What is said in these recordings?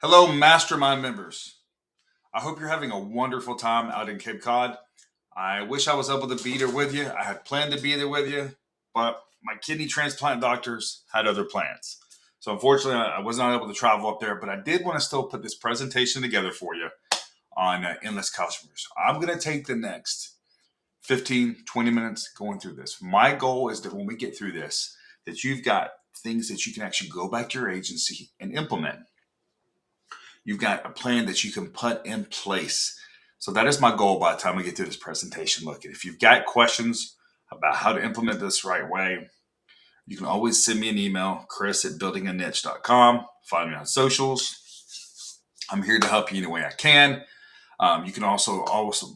Hello, Mastermind members. I hope you're having a wonderful time out in Cape Cod. I wish I was able to be there with you. I had planned to be there with you, but my kidney transplant doctors had other plans. So unfortunately, I was not able to travel up there, but I did want to still put this presentation together for you on endless customers. I'm going to take the next 15, 20 minutes going through this. My goal is that when we get through this, that you've got things that you can actually go back to your agency and implement. You've got a plan that you can put in place. So that is my goal by the time we get through this presentation. Look, if you've got questions about how to implement this the right way, you can always send me an email, chris@buildinganiche.com. Find me on socials. I'm here to help you any way I can. You can also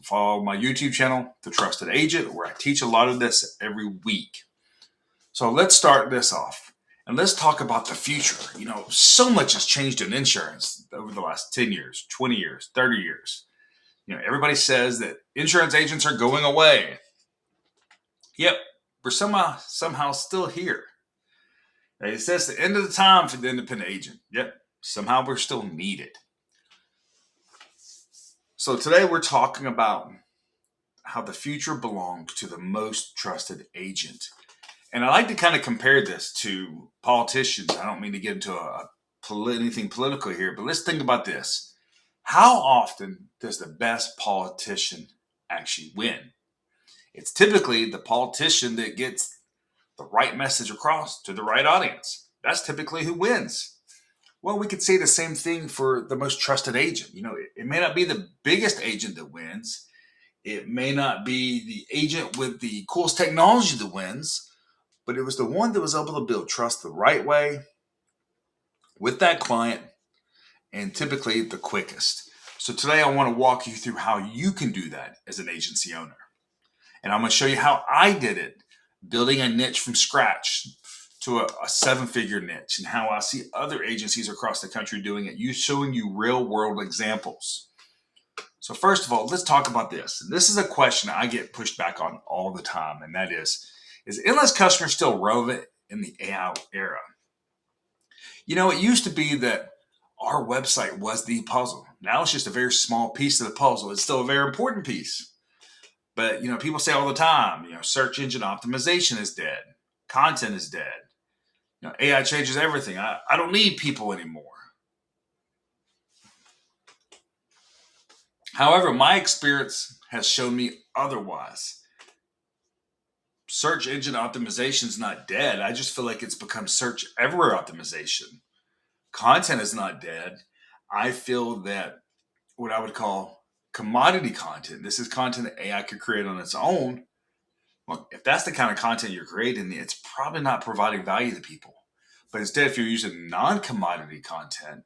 follow my YouTube channel, The Trusted Agent, where I teach a lot of this every week. So let's start this off. And let's talk about the future. So much has changed in insurance over the last 10 years, 20 years, 30 years. Everybody says that insurance agents are going away. Yep, we're somehow still here. It says the end of the time for the independent agent. Yep, somehow we're still needed. So today we're talking about how the future belongs to the most trusted agent. And I like to kind of compare this to politicians. I don't mean to get into anything political here, but let's think about this. How often does the best politician actually win? It's typically the politician that gets the right message across to the right audience. That's typically who wins. Well, we could say the same thing for the most trusted agent. It may not be the biggest agent that wins. It may not be the agent with the coolest technology that wins. But it was the one that was able to build trust the right way with that client and typically the quickest. So today I want to walk you through how you can do that as an agency owner. And I'm going to show you how I did it, building a niche from scratch to a seven-figure niche, and how I see other agencies across the country doing it, showing you real-world examples. So first of all, let's talk about this. And this is a question I get pushed back on all the time, and that is endless customer still relevant in the AI era? It used to be that our website was the puzzle. Now it's just a very small piece of the puzzle. It's still a very important piece. But, people say all the time, search engine optimization is dead. Content is dead. AI changes everything. I don't need people anymore. However, my experience has shown me otherwise. Search engine optimization is not dead. I just feel like it's become search everywhere optimization. Content is not dead. I feel that what I would call commodity content, this is content that AI could create on its own. Well, if that's the kind of content you're creating, it's probably not providing value to people. But instead, if you're using non-commodity content,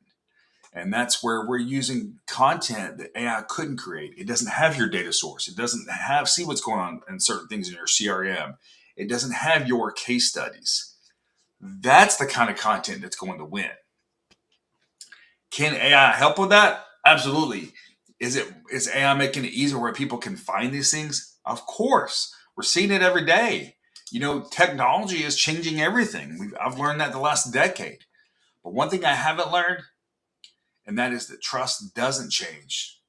and that's where we're using content that AI couldn't create. It doesn't have your data source. It doesn't see what's going on in certain things in your CRM. It doesn't have your case studies. That's the kind of content that's going to win. Can AI help with that? Absolutely. Is AI making it easier where people can find these things? Of course. We're seeing it every day. Technology is changing everything. I've learned that the last decade. But one thing I haven't learned, and that is that trust doesn't change.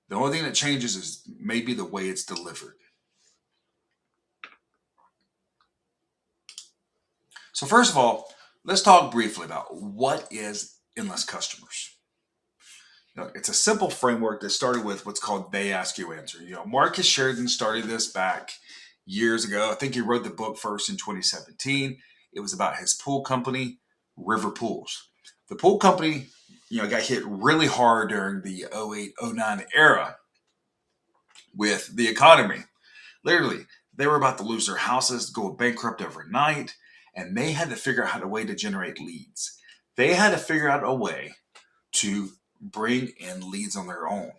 The only thing that changes is maybe the way it's delivered. So first of all, let's talk briefly about what is endless customers. It's a simple framework that started with what's called They Ask You Answer. Marcus Sheridan started this back years ago. I think he wrote the book first in 2017. It was about his pool company, River Pools. The pool company got hit really hard during the 08-09 era with the economy. Literally, they were about to lose their houses, go bankrupt overnight, and they had to figure out a way to generate leads. They had to figure out a way to bring in leads on their own.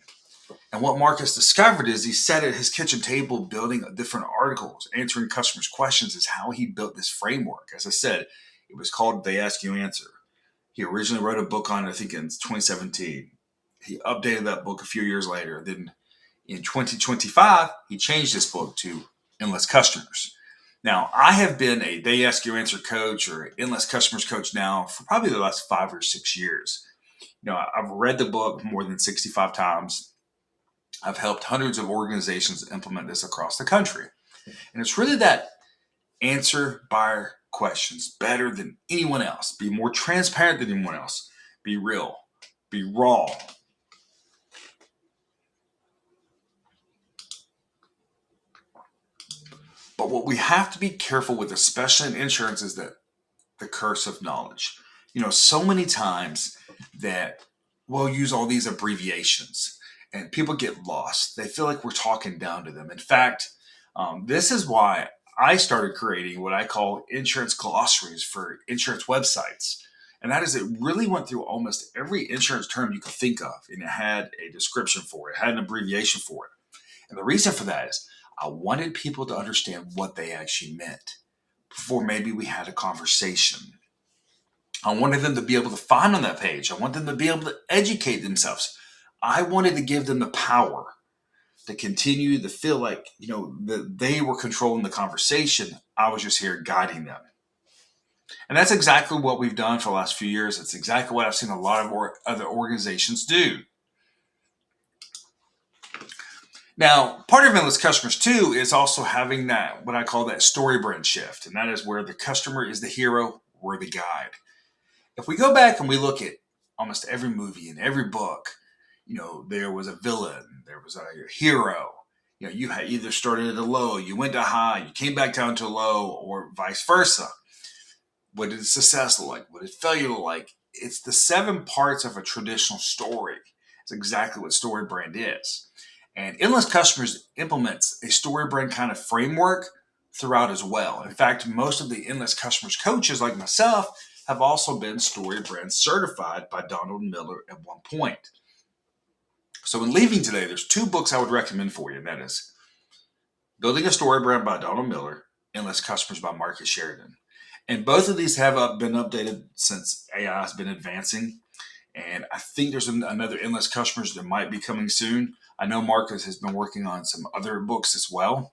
And what Marcus discovered is he sat at his kitchen table building different articles, answering customers' questions, is how he built this framework. As I said, it was called They Ask You Answer. He originally wrote a book on it, I think in 2017. He updated that book a few years later. Then in 2025, he changed his book to Endless Customers. Now, I have been a They Ask You Answer coach or Endless Customers coach now for probably the last 5 or 6 years. I've read the book more than 65 times. I've helped hundreds of organizations implement this across the country. And it's really that answer buyer questions better than anyone else, be more transparent than anyone else, be real, be raw. But what we have to be careful with, especially in insurance, is that the curse of knowledge. So many times that we'll use all these abbreviations and people get lost. They feel like we're talking down to them. In fact, this is why I started creating what I call insurance glossaries for insurance websites. And that is, it really went through almost every insurance term you could think of, and it had a description for it, had an abbreviation for it. And the reason for that is I wanted people to understand what they actually meant before maybe we had a conversation. I wanted them to be able to find on that page. I want them to be able to educate themselves. I wanted to give them the power to continue to feel like, that they were controlling the conversation. I was just here guiding them. And that's exactly what we've done for the last few years. It's exactly what I've seen a lot of other organizations do. Now, part of endless customers too is also having that, what I call that story brand shift. And that is where the customer is the hero, we're the guide. If we go back and we look at almost every movie and every book, there was a villain, there was a hero. You had either started at a low, you went to high, you came back down to low, or vice versa. What did success look like? What did failure look like? It's the 7 parts of a traditional story. It's exactly what story brand is. And Endless Customers implements a story brand kind of framework throughout as well. In fact, most of the Endless Customers coaches like myself have also been story brand certified by Donald Miller at one point. So in leaving today, there's 2 books I would recommend for you. And that is Building a Story Brand by Donald Miller, Endless Customers by Marcus Sheridan. And both of these have been updated since AI has been advancing. And I think there's another Endless Customers that might be coming soon. I know Marcus has been working on some other books as well.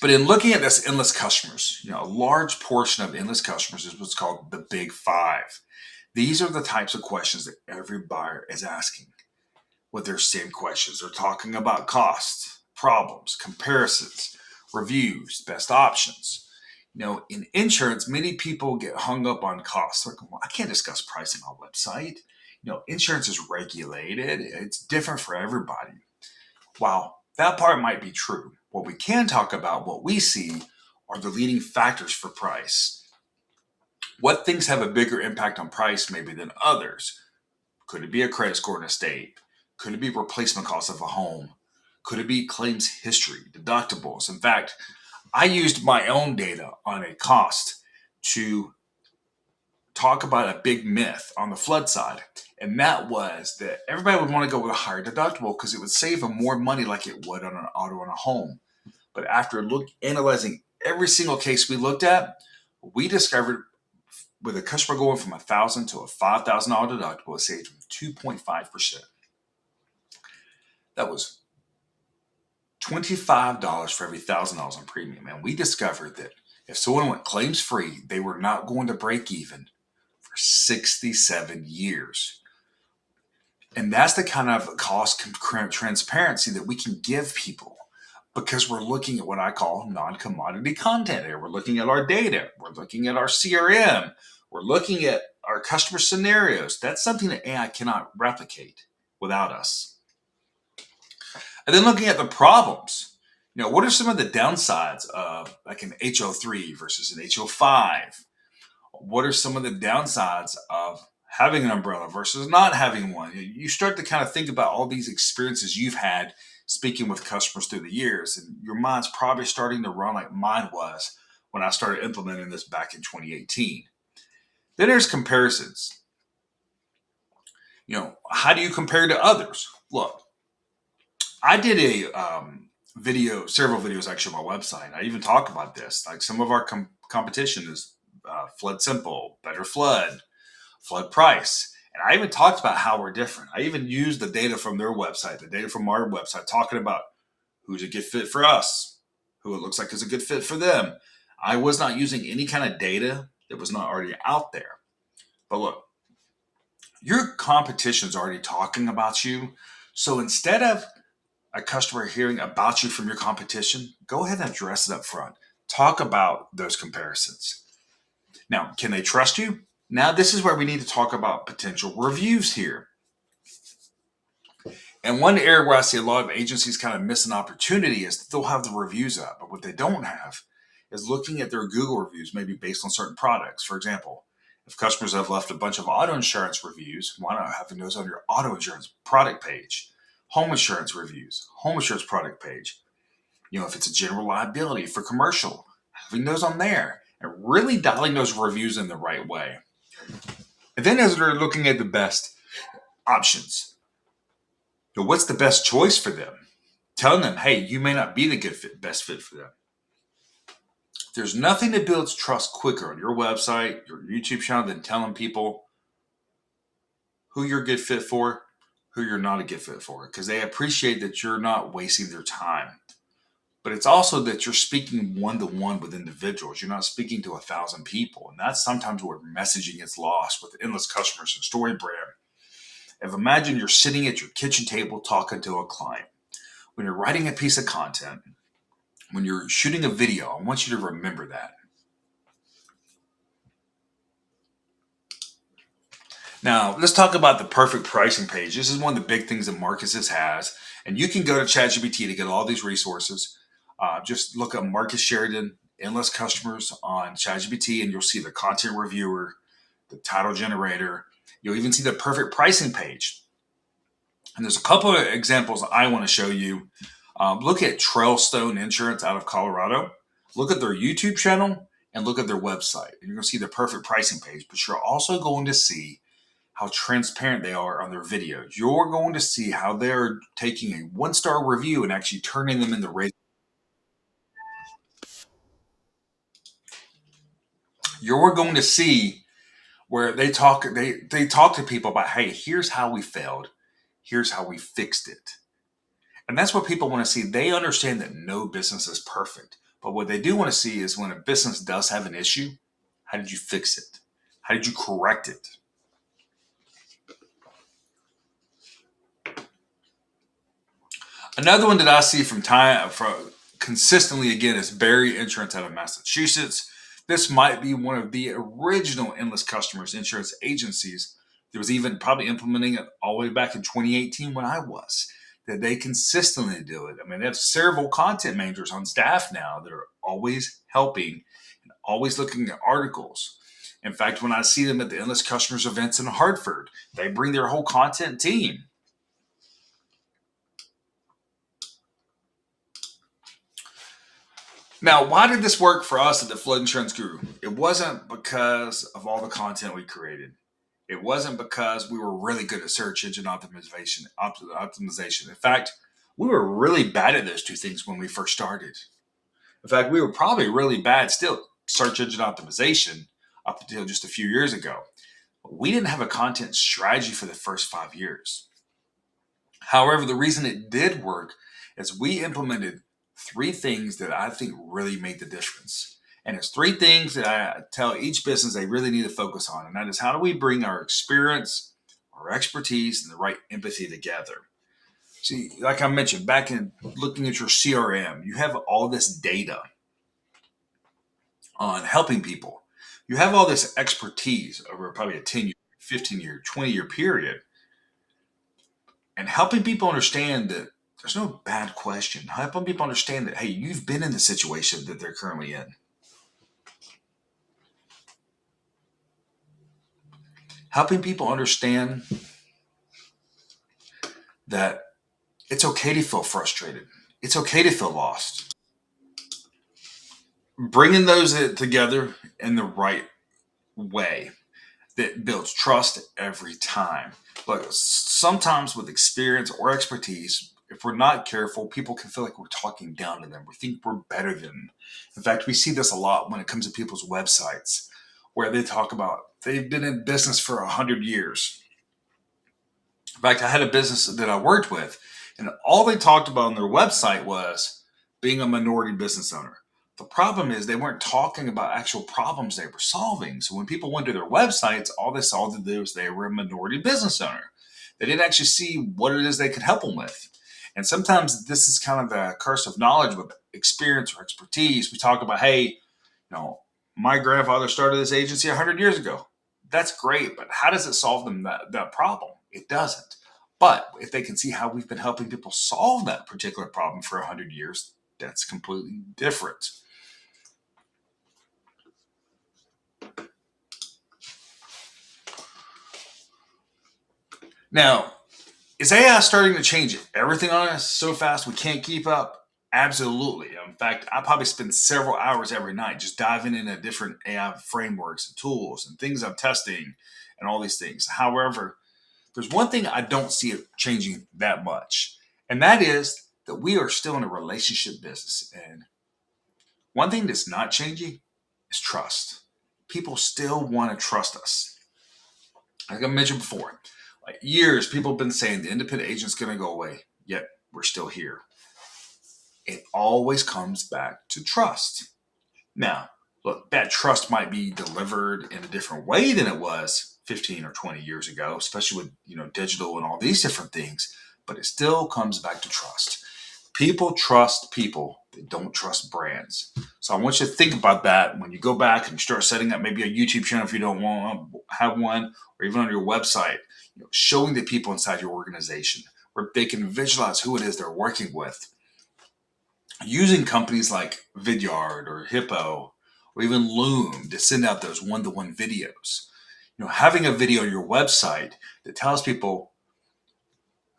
But in looking at this Endless Customers, a large portion of Endless Customers is what's called the Big 5. These are the types of questions that every buyer is asking with their same questions. They're talking about costs, problems, comparisons, reviews, best options. In insurance, many people get hung up on costs. Like, well, I can't discuss pricing on a website. Insurance is regulated. It's different for everybody. While that part might be true, what we can talk about, what we see, are the leading factors for price. What things have a bigger impact on price maybe than others? Could it be a credit score in a state? Could it be replacement cost of a home? Could it be claims history, deductibles? In fact, I used my own data on a cost to talk about a big myth on the flood side. And that was that everybody would want to go with a higher deductible because it would save them more money like it would on an auto and a home. But after analyzing every single case we looked at, we discovered with a customer going from $1,000 to a $5,000 deductible, it saved them 2.5%. That was $25 for every $1,000 in premium. And we discovered that if someone went claims free, they were not going to break even for 67 years. And that's the kind of cost transparency that we can give people because we're looking at what I call non-commodity content here. We're looking at our data. We're looking at our CRM. We're looking at our customer scenarios. That's something that AI cannot replicate without us. And then looking at the problems, what are some of the downsides of like an HO3 versus an HO5? What are some of the downsides of having an umbrella versus not having one? You start to kind of think about all these experiences you've had speaking with customers through the years, and your mind's probably starting to run like mine was when I started implementing this back in 2018. Then there's comparisons. How do you compare to others? Look, I did a several videos actually on my website. I even talk about this. Like some of our competition is Flood Simple, Better Flood, Flood Price. And I even talked about how we're different. I even used the data from their website, the data from our website, talking about who's a good fit for us, who it looks like is a good fit for them. I was not using any kind of data that was not already out there. But look, Your competition's already talking about you. So instead of a customer hearing about you from your competition, go ahead and address it up front. Talk about those comparisons. Now, can they trust you? Now, this is where we need to talk about potential reviews here. And one area where I see a lot of agencies kind of miss an opportunity is that they'll have the reviews up, but what they don't have is looking at their Google reviews, maybe based on certain products. For example, if customers have left a bunch of auto insurance reviews, why not having those on your auto insurance product page? Home insurance reviews, home insurance product page. If it's a general liability for commercial, having those on there and really dialing those reviews in the right way. And then as they're looking at the best options, what's the best choice for them? Telling them, hey, you may not be the best fit for them. There's nothing that builds trust quicker on your website, your YouTube channel, than telling people who you're a good fit for, who you're not a good fit for, because they appreciate that you're not wasting their time. But it's also that you're speaking one-to-one with individuals. You're not speaking to 1,000 people. And that's sometimes where messaging is lost with endless customers and story brand. If imagine you're sitting at your kitchen table talking to a client. When you're writing a piece of content, when you're shooting a video, I want you to remember that. Now, let's talk about the perfect pricing page. This is one of the big things that Marcus has. And you can go to ChatGPT to get all these resources. Just look up Marcus Sheridan, endless customers on ChatGPT, and you'll see the content reviewer, the title generator. You'll even see the perfect pricing page. And there's a couple of examples I want to show you. Look at Trailstone Insurance out of Colorado. Look at their YouTube channel and look at their website. And you're going to see the perfect pricing page, but you're also going to see how transparent they are on their videos. You're going to see how they're taking a 1-star review and actually turning them into ratings. You're going to see where they talk to people about, hey, here's how we failed, here's how we fixed it. And that's what people want to see. They understand that no business is perfect, but what they do want to see is when a business does have an issue, how did you fix it? How did you correct it? Another one that I see from consistently again is Barry Insurance out of Massachusetts. This might be one of the original endless customers insurance agencies. There was even probably implementing it all the way back in 2018 when I was. That they consistently do it. I mean, they have several content managers on staff now that are always helping and always looking at articles. In fact, when I see them at the endless customers events in Hartford, they bring their whole content team. Now, why did this work for us at the Flood Insurance Guru? It wasn't because of all the content we created. It wasn't because we were really good at search engine optimization. In fact, we were really bad at those two things when we first started. In fact, we were probably really bad still search engine optimization up until just a few years ago. We didn't have a content strategy for the first 5 years. However, the reason it did work is we implemented 3 things that I think really made the difference. And it's 3 things that I tell each business they really need to focus on. And that is, how do we bring our experience, our expertise, and the right empathy together? See, like I mentioned, back in looking at your CRM, you have all this data on helping people. You have all this expertise over probably a 10-year, 15-year, 20-year period. And helping people understand that there's no bad question. Helping people understand that, hey, you've been in the situation that they're currently in. Helping people understand that it's okay to feel frustrated. It's okay to feel lost. Bringing those together in the right way that builds trust every time. But sometimes with experience or expertise, if we're not careful, people can feel like we're talking down to them. We think we're better than them. In fact, we see this a lot when it comes to people's websites, where they talk about they've been in business for 100 years. In fact, I had a business that I worked with, and all they talked about on their website was being a minority business owner. The problem is they weren't talking about actual problems they were solving. So when people went to their websites, all they saw to do was they were a minority business owner. They didn't actually see what it is they could help them with. And sometimes this is kind of the curse of knowledge with experience or expertise. We talk about, hey, my grandfather started this agency 100 years ago. That's great, but how does it solve them that problem? It doesn't. But if they can see how we've been helping people solve that particular problem for 100 years, that's completely different. Now, is AI starting to change everything on us so fast we can't keep up? Absolutely. In fact, I probably spend several hours every night just diving into different AI frameworks and tools and things I'm testing and all these things. However, there's one thing I don't see it changing that much, and that is that we are still in a relationship business. And one thing that's not changing is trust. People still want to trust us. Like I mentioned before, like years, people have been saying the independent agent's going to go away, yet we're still here. It always comes back to trust. Now, look, that trust might be delivered in a different way than it was 15 or 20 years ago, especially with digital and all these different things, but it still comes back to trust. People trust people. They don't trust brands. So I want you to think about that when you go back and you start setting up maybe a YouTube channel if you don't want to have one, or even on your website, showing the people inside your organization where they can visualize who it is they're working with. Using companies like Vidyard or Hippo or even Loom to send out those one-to-one videos. Having a video on your website that tells people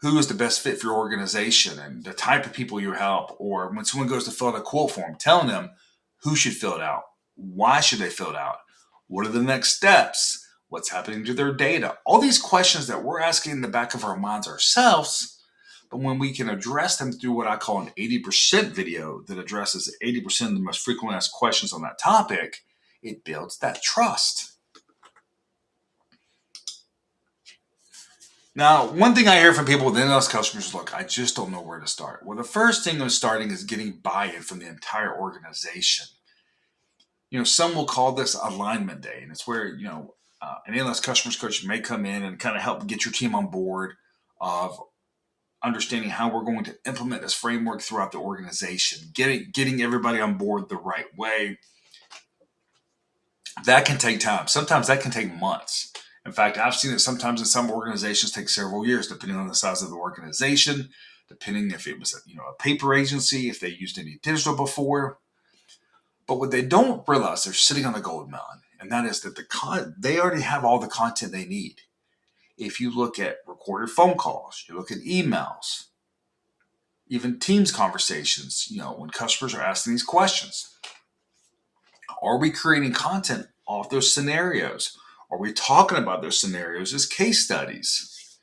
who is the best fit for your organization and the type of people you help, or when someone goes to fill out a quote form, telling them who should fill it out, why should they fill it out, what are the next steps, what's happening to their data, all these questions that we're asking in the back of our minds ourselves. But when we can address them through what I call an 80% video that addresses 80% of the most frequently asked questions on that topic, it builds that trust. Now, one thing I hear from people within us customers is, look, I just don't know where to start. Well, the first thing of starting is getting buy-in from the entire organization. Some will call this alignment day, and it's where, an ALS customers coach may come in and kind of help get your team on board of understanding how we're going to implement this framework throughout the organization, getting everybody on board the right way. That can take time. Sometimes that can take months. In fact, I've seen it sometimes in some organizations take several years, depending on the size of the organization, depending if it was a paper agency, if they used any digital before. But what they don't realize, they're sitting on the gold mine, and that is that they already have all the content they need. If you look at recorded phone calls, you look at emails, even Teams conversations, when customers are asking these questions. Are we creating content off those scenarios? Are we talking about those scenarios as case studies?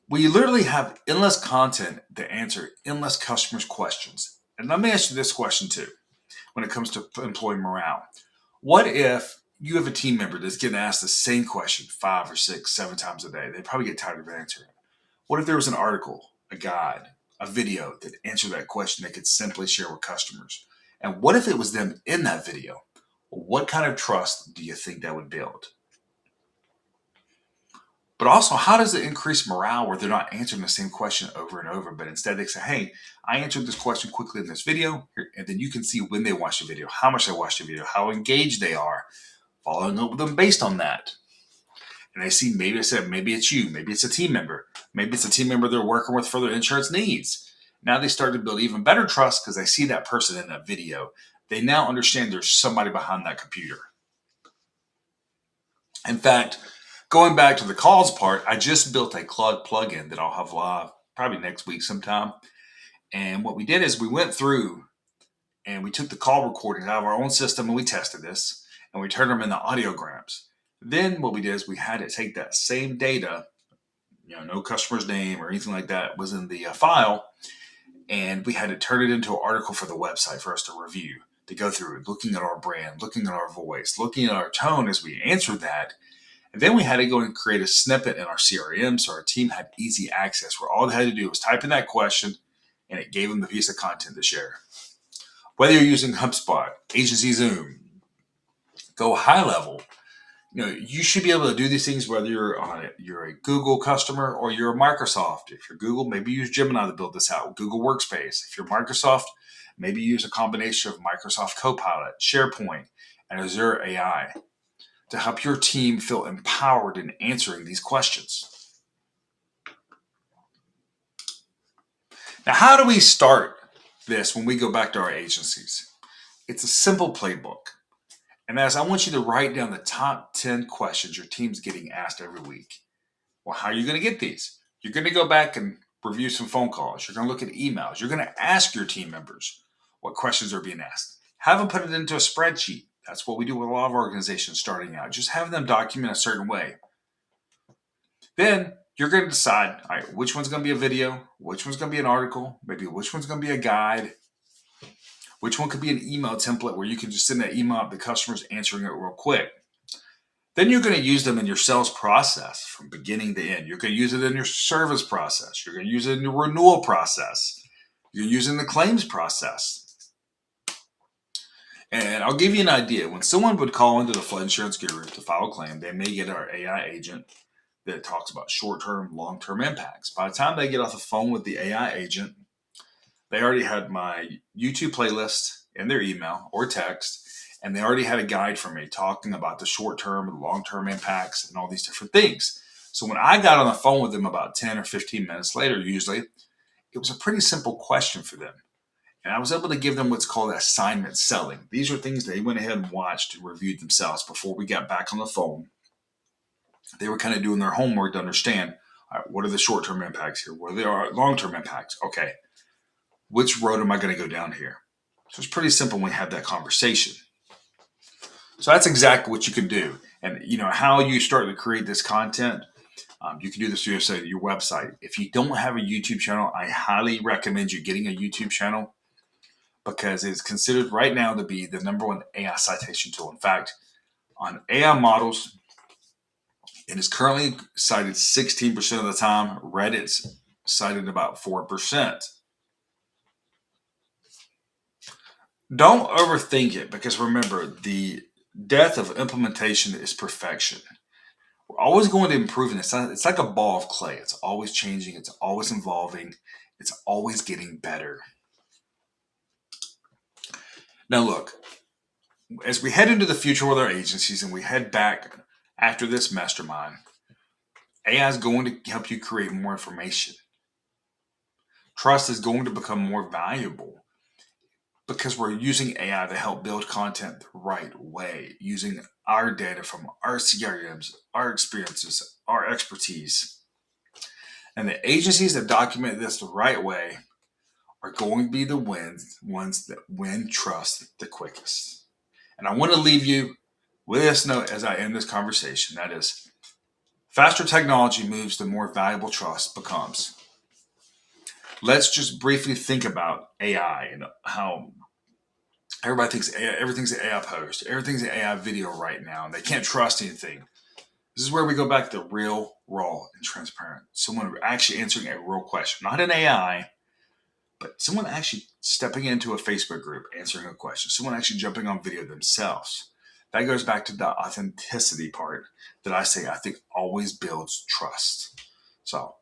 We literally have endless content to answer endless customers' questions. And let me ask you this question too, when it comes to employee morale. What if you have a team member that's getting asked the same question 5 or 6, 7 times a day? They probably get tired of answering it. What if there was an article, a guide, a video that answered that question they could simply share with customers? And what if it was them in that video? What kind of trust do you think that would build? But also, how does it increase morale where they're not answering the same question over and over, but instead they say, hey, I answered this question quickly in this video, and then you can see when they watch the video, how much they watch the video, how engaged they are, following up with them based on that. And they see, maybe it's you, maybe it's a team member, maybe it's a team member they're working with for their insurance needs. Now they start to build even better trust because they see that person in that video. They now understand there's somebody behind that computer. In fact, going back to the calls part, I just built a plugin that I'll have live probably next week sometime. And what we did is we went through and we took the call recordings out of our own system and we tested this and we turned them into audiograms. Then what we did is we had to take that same data, no customer's name or anything like that was in the file, and we had to turn it into an article for the website for us to review, to go through, looking at our brand, looking at our voice, looking at our tone as we answered that. And then we had to go and create a snippet in our CRM so our team had easy access where all they had to do was type in that question and it gave them the piece of content to share. Whether you're using HubSpot, Agency Zoom, go high level. You should be able to do these things whether you're a Google customer or you're a Microsoft. If you're Google, maybe use Gemini to build this out. Google Workspace. If you're Microsoft, maybe use a combination of Microsoft Copilot, SharePoint, and Azure AI to help your team feel empowered in answering these questions. Now, how do we start this when we go back to our agencies? It's a simple playbook. And as I want you to write down the top 10 questions your team's getting asked every week. Well, how are you going to get these? You're going to go back and review some phone calls. You're going to look at emails. You're going to ask your team members what questions are being asked. Have them put it into a spreadsheet. That's what we do with a lot of organizations starting out. Just have them document a certain way. Then you're going to decide, all right, which one's going to be a video, which one's going to be an article, maybe which one's going to be a guide, which one could be an email template where you can just send that email out to customers answering it real quick. Then you're going to use them in your sales process from beginning to end. You're going to use it in your service process. You're going to use it in your renewal process. You're using the claims process. And I'll give you an idea. When someone would call into the Flood Insurance Guru to file a claim, they may get our AI agent that talks about short-term, long-term impacts. By the time they get off the phone with the AI agent, they already had my YouTube playlist in their email or text, and they already had a guide for me talking about the short-term and long-term impacts and all these different things. So when I got on the phone with them about 10 or 15 minutes later, usually, it was a pretty simple question for them. And I was able to give them what's called assignment selling. These are things they went ahead and watched and reviewed themselves before we got back on the phone. They were kind of doing their homework to understand, all right, what are the short-term impacts here? What are the long-term impacts? Okay, which road am I going to go down here? So it's pretty simple when we have that conversation. So that's exactly what you can do. And how you start to create this content, you can do this through your website. If you don't have a YouTube channel, I highly recommend you getting a YouTube channel because it's considered right now to be the number one AI citation tool. In fact, on AI models, it is currently cited 16% of the time. Reddit's cited about 4%. Don't overthink it because remember, the death of implementation is perfection. We're always going to improve, and it's like a ball of clay. It's always changing. It's always evolving. It's always getting better. Now look, as we head into the future with our agencies and we head back after this mastermind, AI is going to help you create more information. Trust is going to become more valuable because we're using AI to help build content the right way, using our data from our CRMs, our experiences, our expertise. And the agencies that document this the right way are going to be the ones that win trust the quickest. And I want to leave you with this note as I end this conversation. That is, faster technology moves, the more valuable trust becomes. Let's just briefly think about AI and how everybody thinks everything's an AI post, everything's an AI video right now, and they can't trust anything. This is where we go back to real, raw, and transparent. Someone actually answering a real question, not an AI, but someone actually stepping into a Facebook group, answering a question, someone actually jumping on video themselves. That goes back to the authenticity part that I think always builds trust. So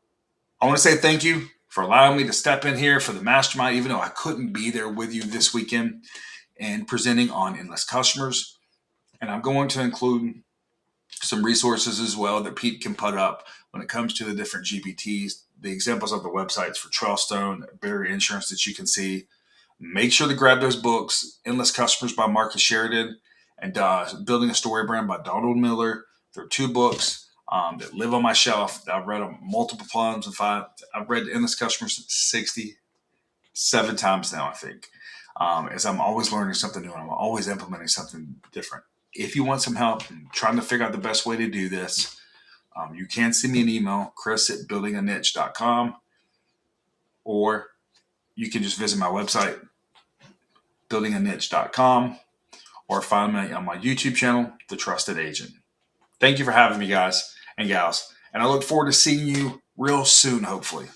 I want to say thank you for allowing me to step in here for the mastermind, even though I couldn't be there with you this weekend and presenting on endless customers. And I'm going to include some resources as well that Pete can put up when it comes to the different GPTs, the examples of the websites for Trailstone, Barrier Insurance that you can see. Make sure to grab those books, Endless Customers by Marcus Sheridan and Building a Story Brand by Donald Miller. There are 2 books that live on my shelf. I've read them multiple times. I've read Endless Customers 67 times now, I think. As I'm always learning something new and I'm always implementing something different. If you want some help in trying to figure out the best way to do this, you can send me an email, chris@buildinganiche.com, or you can just visit my website, buildinganiche.com, or find me on my YouTube channel, The Trusted Agent. Thank you for having me, guys and gals, and I look forward to seeing you real soon, hopefully.